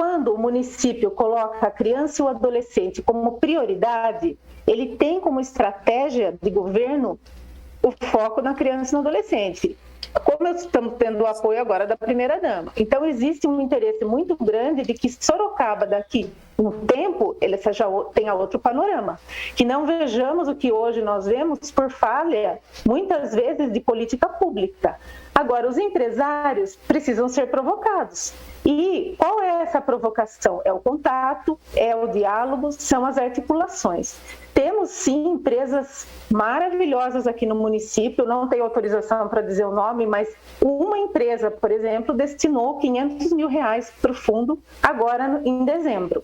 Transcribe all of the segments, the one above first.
quando o município coloca a criança e o adolescente como prioridade, ele tem como estratégia de governo o foco na criança e no adolescente. Como estamos tendo o apoio agora da primeira-dama. Então, existe um interesse muito grande de que Sorocaba, daqui um tempo, ele já tenha outro panorama. Que não vejamos o que hoje nós vemos por falha, muitas vezes, de política pública. Agora, os empresários precisam ser provocados. E qual é essa provocação? É o contato, é o diálogo, são as articulações. Temos, sim, empresas maravilhosas aqui no município, não tenho autorização para dizer o nome, mas uma empresa, por exemplo, destinou R$500 mil para o fundo agora em dezembro.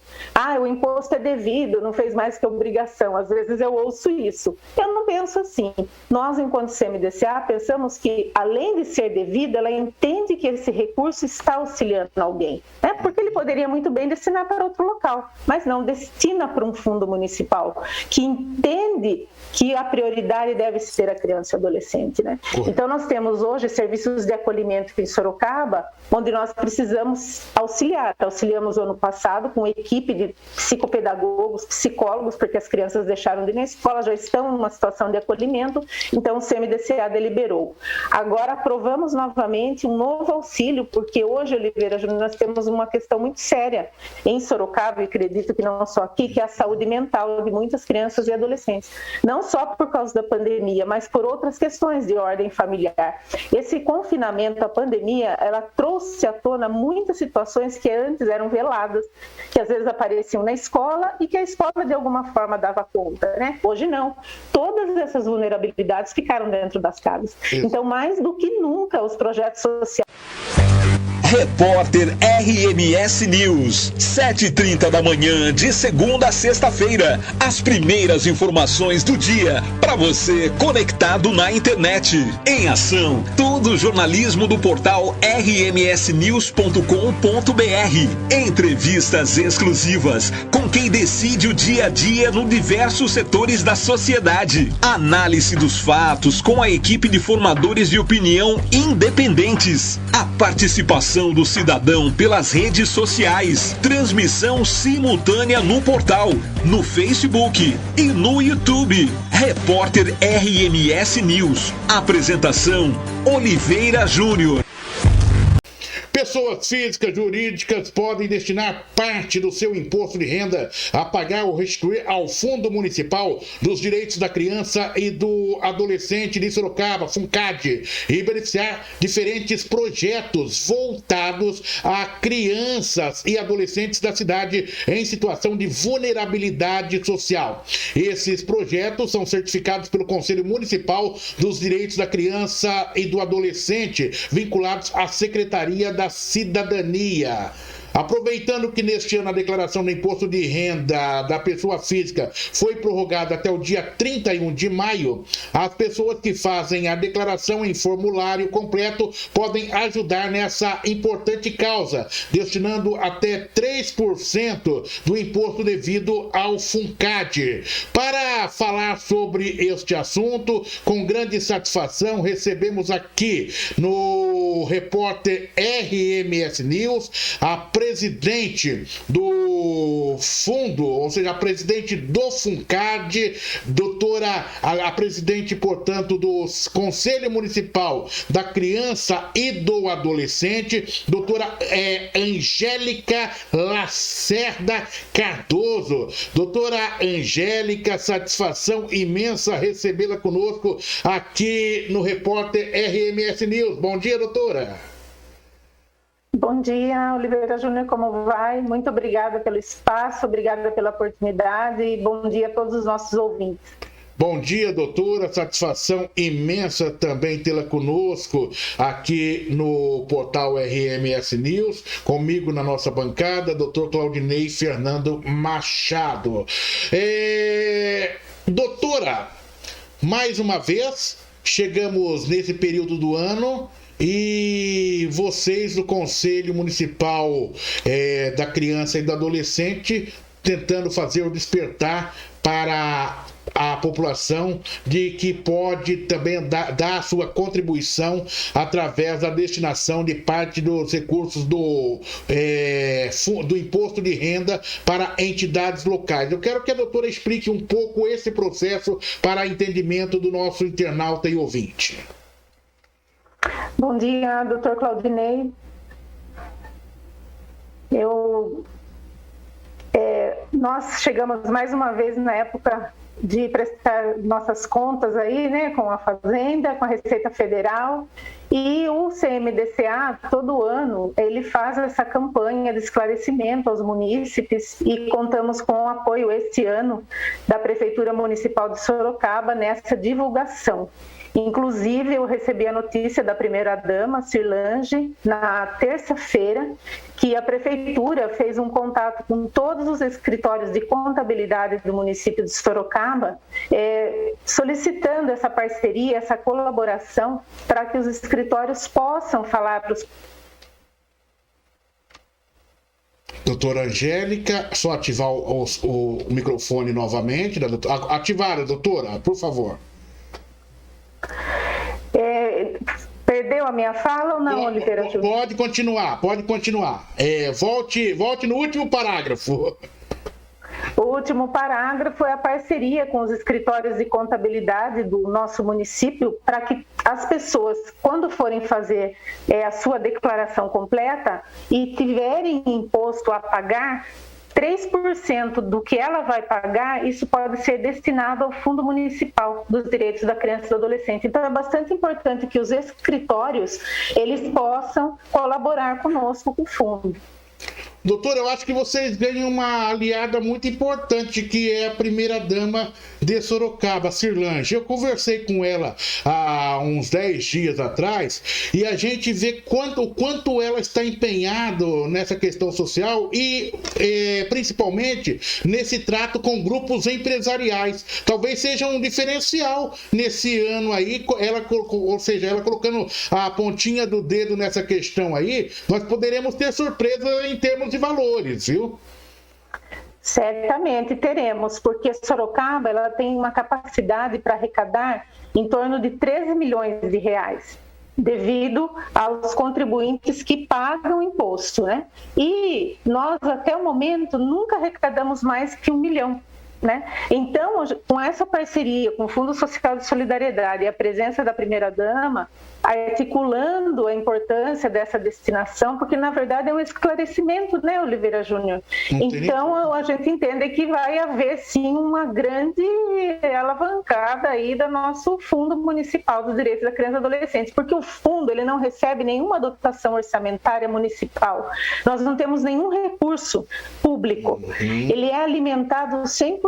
O imposto é devido, não fez mais que obrigação. Às vezes eu ouço isso. Eu não penso assim. Nós, enquanto CMDCA, pensamos que, além de ser devido, ela entende que esse recurso está auxiliando alguém, né? Porque ele poderia muito bem destinar para outro local, mas não destina para um fundo municipal, que entende que a prioridade deve ser a criança e o adolescente, né? Então, nós temos hoje serviços de acolhimento em Sorocaba, onde nós precisamos auxiliar. Auxiliamos o ano passado com equipe de psicopedagogos, psicólogos, porque as crianças deixaram de ir na escola, já estão numa situação de acolhimento, então o CMDCA deliberou. Agora aprovamos novamente um novo auxílio, porque hoje, Oliveira Júnior, nós temos uma questão muito séria em Sorocaba, e acredito que não só aqui, que é a saúde mental de muitas crianças e adolescentes. Não só por causa da pandemia, mas por outras questões de ordem familiar. Esse confinamento, a pandemia, ela trouxe à tona muitas situações que antes eram veladas, que às vezes apareciam na escola e que a escola de alguma forma dava conta, né? Hoje não. Todas essas vulnerabilidades ficaram dentro das casas. Então, mais do que nunca, os projetos sociais... Repórter RMS News, 7h30 da manhã, de segunda a sexta-feira. As primeiras informações do dia, para você conectado na internet. Em ação, todo o jornalismo do portal rmsnews.com.br. Entrevistas exclusivas com quem decide o dia a dia nos diversos setores da sociedade. Análise dos fatos com a equipe de formadores de opinião independentes. A participação do cidadão pelas redes sociais. Transmissão simultânea no portal, no Facebook e no YouTube. Repórter RMS News. Apresentação: Oliveira Júnior. Pessoas físicas, jurídicas podem destinar parte do seu imposto de renda a pagar ou restituir ao Fundo Municipal dos Direitos da Criança e do Adolescente de Sorocaba, FUNCAD, e beneficiar diferentes projetos voltados a crianças e adolescentes da cidade em situação de vulnerabilidade social. Esses projetos são certificados pelo Conselho Municipal dos Direitos da Criança e do Adolescente, vinculados à Secretaria da Cidadania. Aproveitando que neste ano a declaração do imposto de renda da pessoa física foi prorrogada até o dia 31 de maio, as pessoas que fazem a declaração em formulário completo podem ajudar nessa importante causa, destinando até 3% do imposto devido ao FUNCAD. Para falar sobre este assunto, com grande satisfação, recebemos aqui no Repórter RMS News a presidente do fundo, ou seja, a presidente do FUNCAD, a presidente, portanto, do Conselho Municipal da Criança e do Adolescente, doutora Angélica Lacerda Cardoso. Doutora Angélica, satisfação imensa recebê-la conosco aqui no Repórter RMS News. Bom dia, doutora. Bom dia, Oliveira Júnior, como vai? Muito obrigada pelo espaço, obrigada pela oportunidade e bom dia a todos os nossos ouvintes. Bom dia, doutora. Satisfação imensa também tê-la conosco aqui no portal RMS News. Comigo na nossa bancada, doutor Claudinei Fernando Machado. Doutora, mais uma vez, chegamos nesse período do ano e vocês do Conselho Municipal da Criança e do Adolescente tentando fazer o despertar para a população de que pode também dar a sua contribuição através da destinação de parte dos recursos do imposto de renda para entidades locais. Eu quero que a doutora explique um pouco esse processo para entendimento do nosso internauta e ouvinte. Bom dia, doutor Claudinei. Nós chegamos mais uma vez na época de prestar nossas contas aí, né, com a Fazenda, com a Receita Federal, e o CMDCA, todo ano, ele faz essa campanha de esclarecimento aos munícipes e contamos com o apoio este ano da Prefeitura Municipal de Sorocaba nessa divulgação. Inclusive, eu recebi a notícia da primeira-dama, Cirlange, na terça-feira, que a Prefeitura fez um contato com todos os escritórios de contabilidade do município de Sorocaba, solicitando essa parceria, essa colaboração, para que os escritórios possam falar para os... Doutora Angélica, só ativar o microfone novamente. Ativar, doutora, por favor. Perdeu a minha fala ou não, Oliveira? Pode continuar. Volte no último parágrafo. O último parágrafo é a parceria com os escritórios de contabilidade do nosso município para que as pessoas, quando forem fazer a sua declaração completa e tiverem imposto a pagar, 3% do que ela vai pagar, isso pode ser destinado ao Fundo Municipal dos Direitos da Criança e do Adolescente. Então, é bastante importante que os escritórios, eles possam colaborar conosco com o fundo. Doutora, eu acho que vocês ganham uma aliada muito importante, que é a primeira-dama de Sorocaba, Cirlange. Eu conversei com ela há uns 10 dias atrás e a gente vê o quanto ela está empenhada nessa questão social e principalmente nesse trato com grupos empresariais. Talvez seja um diferencial nesse ano aí, ela colocando a pontinha do dedo nessa questão aí, nós poderemos ter surpresa em termos de valores, viu? Certamente teremos, porque Sorocaba ela tem uma capacidade para arrecadar em torno de 13 milhões de reais, devido aos contribuintes que pagam imposto, né? E nós, até o momento, nunca arrecadamos mais que 1 milhão. Né? Então, com essa parceria com o Fundo Social de Solidariedade e a presença da primeira-dama, articulando a importância dessa destinação, porque na verdade é um esclarecimento, né, Oliveira Júnior? Então, a gente entende que vai haver sim uma grande alavancada aí do nosso Fundo Municipal dos Direitos da Criança e do Adolescente, porque o fundo ele não recebe nenhuma dotação orçamentária municipal, nós não temos nenhum recurso público, ele é alimentado 100%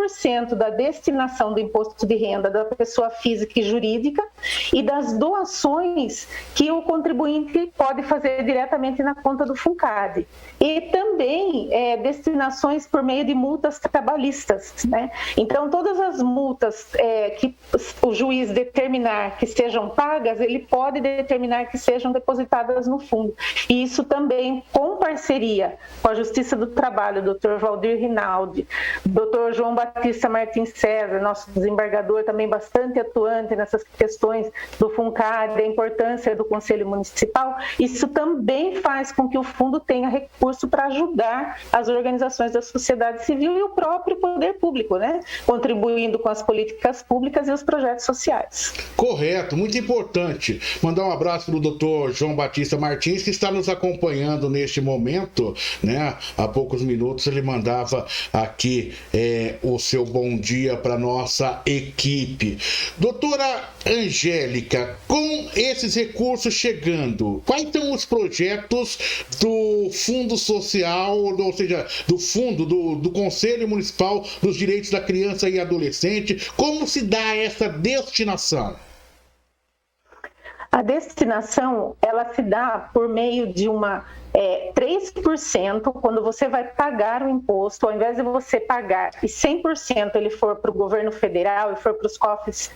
da destinação do imposto de renda da pessoa física e jurídica e das doações que o contribuinte pode fazer diretamente na conta do FUNCAD. E também destinações por meio de multas trabalhistas, né? Então, todas as multas que o juiz determinar que sejam pagas, ele pode determinar que sejam depositadas no fundo. E isso também com parceria com a Justiça do Trabalho, Dr. Valdir Rinaldi, Dr. João Batista Martins César, nosso desembargador também bastante atuante nessas questões do FUNCAD, a importância do Conselho Municipal, isso também faz com que o fundo tenha recurso para ajudar as organizações da sociedade civil e o próprio poder público, né? Contribuindo com as políticas públicas e os projetos sociais. Correto, muito importante. Mandar um abraço para o doutor João Batista Martins, que está nos acompanhando neste momento, né? Há poucos minutos ele mandava aqui o seu bom dia para nossa equipe. Doutora Angélica, com esses recursos chegando, quais são os projetos do Fundo Social, ou seja, do Fundo do Conselho Municipal dos Direitos da Criança e Adolescente? Como se dá essa destinação? A destinação, ela se dá por meio de uma 3%, quando você vai pagar o imposto, ao invés de você pagar e 100% ele for para o governo federal e for para os cofres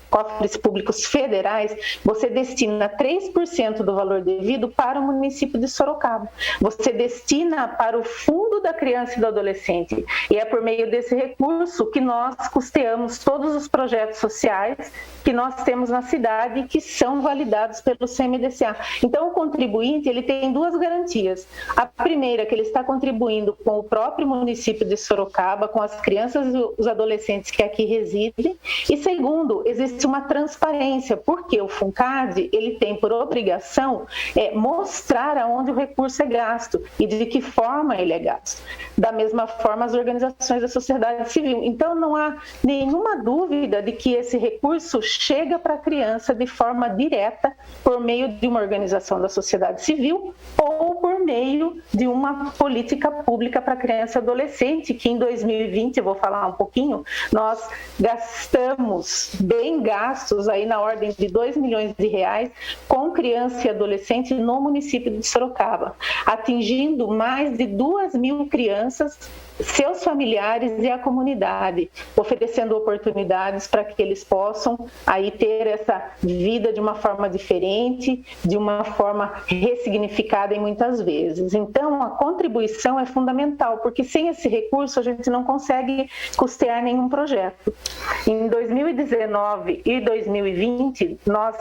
públicos federais, você destina 3% do valor devido para o município de Sorocaba. Você destina para o Fundo da Criança e do Adolescente. E é por meio desse recurso que nós custeamos todos os projetos sociais que nós temos na cidade e que são validados pelo CMDCA. Então, o contribuinte ele tem duas garantias. A primeira, que ele está contribuindo com o próprio município de Sorocaba, com as crianças e os adolescentes que aqui residem. E segundo, existe uma transparência, porque o FUNCAD ele tem por obrigação mostrar aonde o recurso é gasto e de que forma ele é gasto. Da mesma forma, as organizações da sociedade civil. Então, não há nenhuma dúvida de que esse recurso chega para a criança de forma direta por meio de uma organização da sociedade civil ou por meio de uma política pública para criança e adolescente, que em 2020, eu vou falar um pouquinho, nós gastamos, bem gastos, aí na ordem de R$2 milhões com criança e adolescente no município de Sorocaba, atingindo mais de 2.000 crianças, seus familiares e a comunidade, oferecendo oportunidades para que eles possam aí ter essa vida de uma forma diferente, de uma forma ressignificada em muitas vezes. Então, a contribuição é fundamental, porque sem esse recurso a gente não consegue custear nenhum projeto. Em 2019 e 2020, nós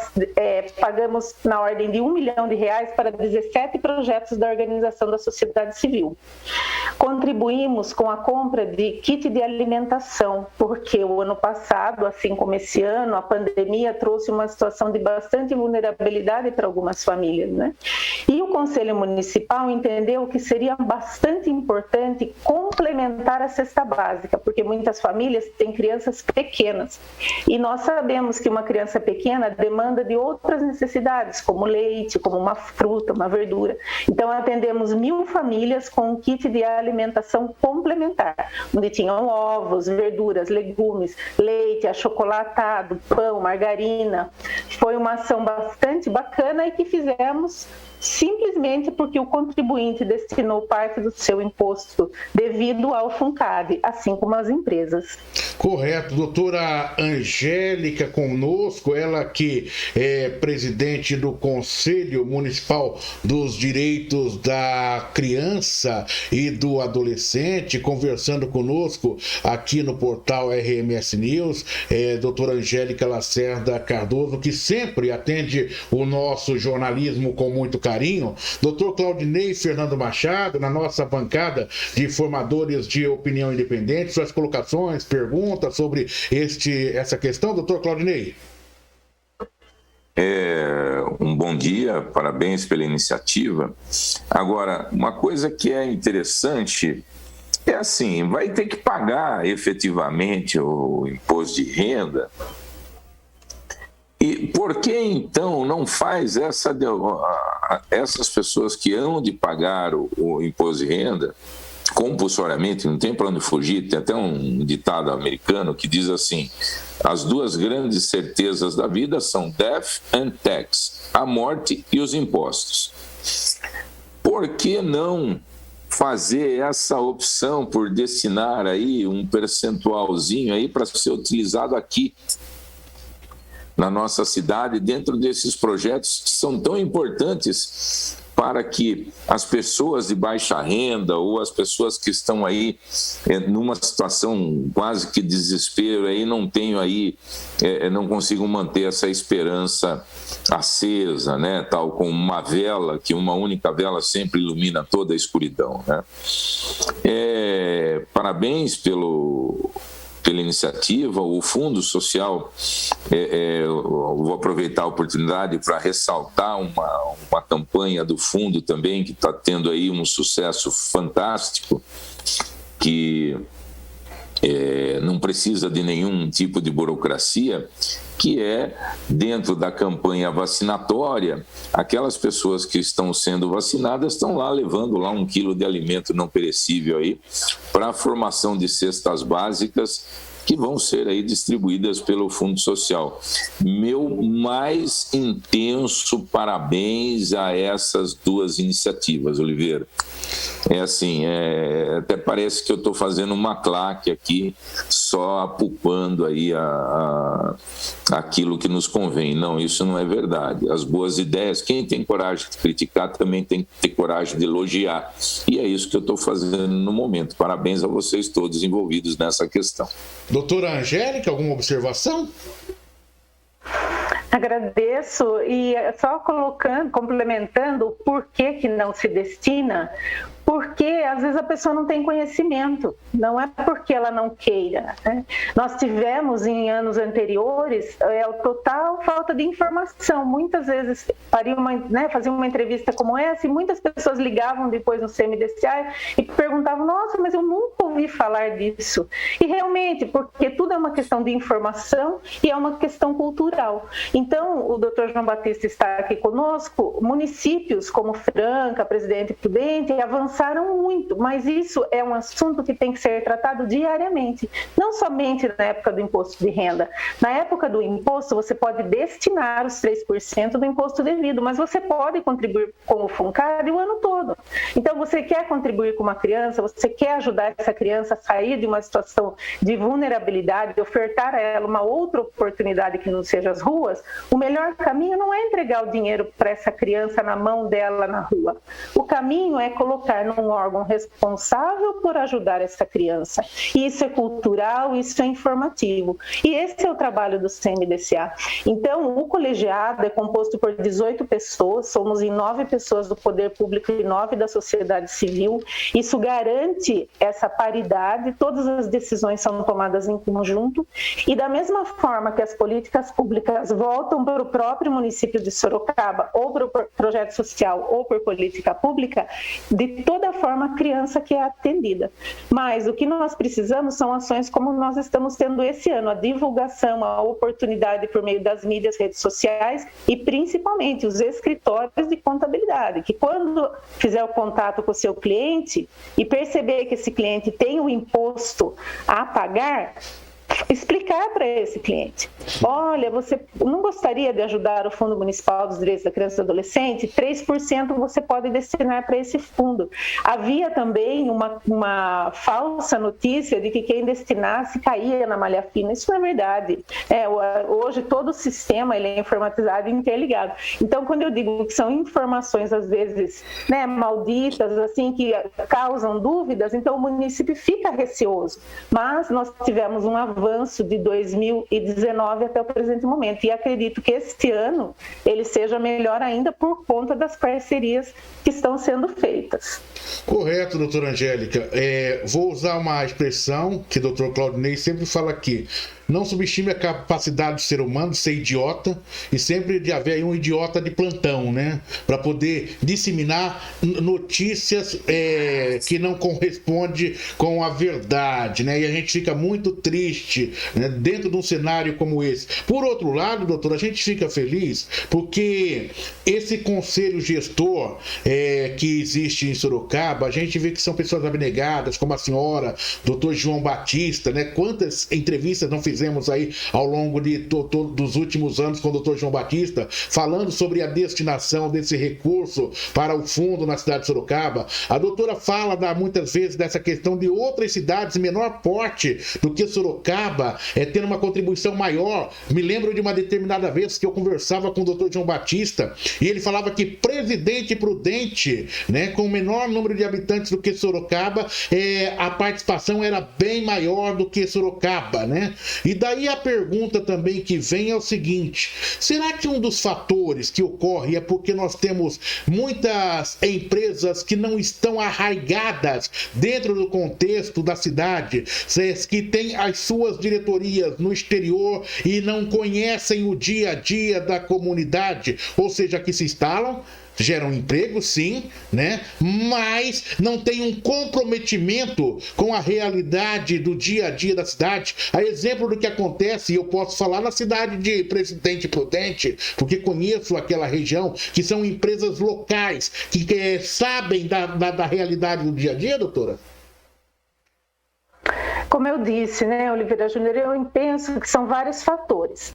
pagamos na ordem de R$1 milhão para 17 projetos da organização da sociedade civil. Contribuímos com a compra de kit de alimentação, porque o ano passado, assim como esse ano, a pandemia trouxe uma situação de bastante vulnerabilidade para algumas famílias, né? E o Conselho Municipal entendeu que seria bastante importante complementar a cesta básica, porque muitas famílias têm crianças pequenas. E nós sabemos que uma criança pequena demanda de outras necessidades, como leite, como uma fruta, uma verdura. Então, atendemos 1.000 famílias com um kit de alimentação complementar, onde tinham ovos, verduras, legumes, leite, achocolatado, pão, margarina. Foi uma ação bastante bacana e que fizemos simplesmente porque o contribuinte destinou parte do seu imposto devido ao FUNCAD, assim como as empresas. Correto. Doutora Angélica conosco, ela que é presidente do Conselho Municipal dos Direitos da Criança e do Adolescente, conversando conosco aqui no portal RMS News, doutora Angélica Lacerda Cardoso, que sempre atende o nosso jornalismo com muito carinho. Doutor Claudinei Fernando Machado, na nossa bancada de formadores de opinião independente, suas colocações, perguntas sobre essa questão, doutor Claudinei? Um bom dia, parabéns pela iniciativa. Agora, uma coisa que é interessante é assim, vai ter que pagar efetivamente o imposto de renda. E por que então não faz essas pessoas que hão de pagar o imposto de renda compulsoriamente, não tem para onde fugir? Tem até um ditado americano que diz assim: as duas grandes certezas da vida são death and tax, a morte e os impostos. Por que não fazer essa opção por destinar aí um percentualzinho aí para ser utilizado aqui na nossa cidade, dentro desses projetos que são tão importantes para que as pessoas de baixa renda ou as pessoas que estão aí numa situação quase que desespero, aí não tenham aí, não consigam manter essa esperança acesa, né? Tal como uma vela, que uma única vela sempre ilumina toda a escuridão, né? Parabéns pela iniciativa. O Fundo Social, eu vou aproveitar a oportunidade para ressaltar uma campanha do Fundo também, que está tendo aí um sucesso fantástico, que não precisa de nenhum tipo de burocracia, que é, dentro da campanha vacinatória, aquelas pessoas que estão sendo vacinadas estão lá levando lá 1 quilo de alimento não perecível aí para a formação de cestas básicas, que vão ser aí distribuídas pelo Fundo Social. Meu mais intenso parabéns a essas duas iniciativas, Oliveira. Até parece que eu estou fazendo uma claque aqui, só apupando aí aquilo que nos convém. Não, isso não é verdade. As boas ideias, quem tem coragem de criticar também tem que ter coragem de elogiar. E é isso que eu estou fazendo no momento. Parabéns a vocês todos envolvidos nessa questão. Doutora Angélica, alguma observação? Agradeço, e só complementando o porquê que não se destina, porque às vezes a pessoa não tem conhecimento, não é porque ela não queira, né? Nós tivemos em anos anteriores a total falta de informação. Muitas vezes faziam uma entrevista como essa e muitas pessoas ligavam depois no CMDCA e perguntavam: nossa, mas eu nunca ouvi falar disso. E realmente, porque tudo é uma questão de informação e é uma questão cultural. Então, o Dr. João Batista está aqui conosco. Municípios como Franca, Presidente Prudente avançaram muito, mas isso é um assunto que tem que ser tratado diariamente, não somente na época do imposto de renda. Na época do imposto, você pode destinar os 3% do imposto devido, mas você pode contribuir com o FUNCAD o ano todo. Então, você quer contribuir com uma criança, você quer ajudar essa criança a sair de uma situação de vulnerabilidade, ofertar a ela uma outra oportunidade que não seja as ruas, o melhor caminho não é entregar o dinheiro para essa criança na mão dela na rua. O caminho é colocar num órgão responsável por ajudar essa criança. E isso é cultural, isso é informativo. E esse é o trabalho do CMDCA. Então, o colegiado é composto por 18 pessoas, somos em 9 pessoas do poder público e 9 da sociedade civil. Isso garante essa paridade, todas as decisões são tomadas em conjunto. E da mesma forma que as políticas públicas voltam para o próprio município de Sorocaba, ou para o projeto social, ou por política pública, de toda forma a criança que é atendida. Mas o que nós precisamos são ações como nós estamos tendo esse ano, a divulgação, a oportunidade por meio das mídias, redes sociais e principalmente os escritórios de contabilidade, que quando fizer o contato com o seu cliente e perceber que esse cliente tem o imposto a pagar, explicar para esse cliente: olha, você não gostaria de ajudar o Fundo Municipal dos Direitos da Criança e do Adolescente? 3% você pode destinar para esse fundo. Havia também uma falsa notícia de que quem destinasse caía na malha fina. Isso não é verdade. Hoje todo o sistema ele é informatizado e interligado. Então, quando eu digo que são informações às vezes malditas, assim, que causam dúvidas, então o município fica receoso. Mas nós tivemos um avanço de 2019 até o presente momento. E acredito que este ano ele seja melhor ainda por conta das parcerias que estão sendo feitas. Correto, doutora Angélica. Vou usar uma expressão que o doutor Claudinei sempre fala aqui: não subestime a capacidade do ser humano de ser idiota e sempre de haver aí um idiota de plantão, né? Para poder disseminar notícias que não correspondem com a verdade, né? E a gente fica muito triste, né, dentro de um cenário como esse. Por outro lado, doutor, a gente fica feliz porque esse conselho gestor que existe em Sorocaba, a gente vê que são pessoas abnegadas, como a senhora, doutor João Batista, né? Quantas entrevistas não fizemos aí ao longo dos últimos anos com o doutor João Batista, falando sobre a destinação desse recurso para o fundo na cidade de Sorocaba. A doutora fala muitas vezes dessa questão de outras cidades de menor porte do que Sorocaba tendo uma contribuição maior. Me lembro de uma determinada vez que eu conversava com o doutor João Batista e ele falava que Presidente Prudente, né, com o menor número de habitantes do que Sorocaba, a participação era bem maior do que Sorocaba, né? E daí a pergunta também que vem é o seguinte: será que um dos fatores que ocorre é porque nós temos muitas empresas que não estão arraigadas dentro do contexto da cidade, que têm as suas diretorias no exterior e não conhecem o dia a dia da comunidade, ou seja, que se instalam, geram emprego, sim, né? Mas não tem um comprometimento com a realidade do dia a dia da cidade. A exemplo do que acontece, e eu posso falar na cidade de Presidente Prudente, porque conheço aquela região, que são empresas locais, que sabem da realidade do dia a dia, doutora? Como eu disse, né, Oliveira Júnior, eu penso que são vários fatores.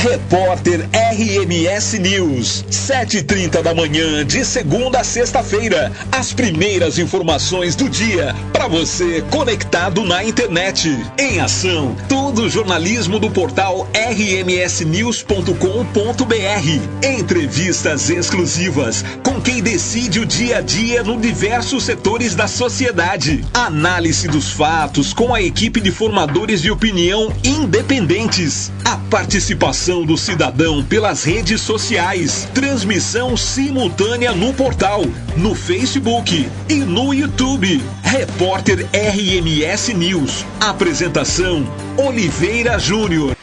Repórter RMS News, 7h30 da manhã, de segunda a sexta-feira. As primeiras informações do dia para você conectado na internet. Em ação, todo o jornalismo do portal rmsnews.com.br. Entrevistas exclusivas com quem decide o dia a dia no diversos setores da sociedade. Análise dos fatos com a equipe de formadores de opinião independentes. A participação do cidadão pelas redes sociais. Transmissão simultânea no portal, no Facebook e no YouTube. Repórter RMS News. Apresentação: Oliveira Júnior.